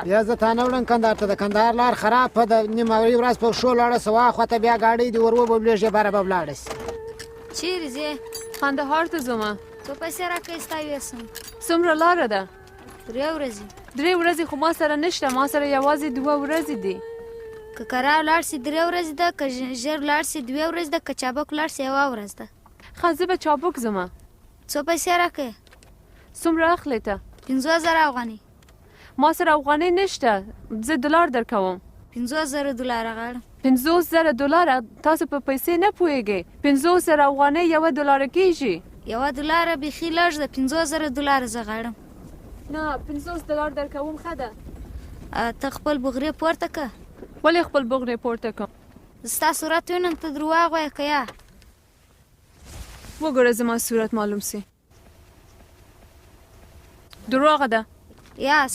بیا زه تا نه وړم کندهار ته. د کندهار لار خراب په د نیمه ورځ په شو لاړه سه واخواته بیا ګاډۍ دې ور وببلېږي بره به ولاړه سي. چیرې ځې؟ قندهار ته ځمه. څو پیسې راکړې ستا یوسم؟ څومره لاره ده؟ 3 ورځې. 3 ورځې خو ما سره نشته، ما سره یوازې 2 ورځې دي. که کرار ولاړ سي 3 ورځې ده، که ژر ولاړ سي 2 ورځې ده، که چابک ولاړ سي 1 ورځ ده. ښه زه به چابک ځمه. څو پیسې راکړې؟ څومره اخلې ته؟ 50,000 افغانۍ. ما سره افغانۍ نشته، زه دلار درکوم. 50,000 دلاره غواړم. 50,000 دلاره؟ تاسو په پیسې نه پوهېږئ. 50,000 افغانۍ 1 دلار کېږي. 1 دلاره بیخي لږ ده. 50,000 دلاره زه غواړم. نه 50 دلار درکوم. ښه ده. ته خپل بغرې پورته که. ولې خپل بغرې پورته کړم؟ ستا صورت وینم ته درواغ وایې که یا؟ وګوره زما صورت معلوم سي. دروغ ده. یا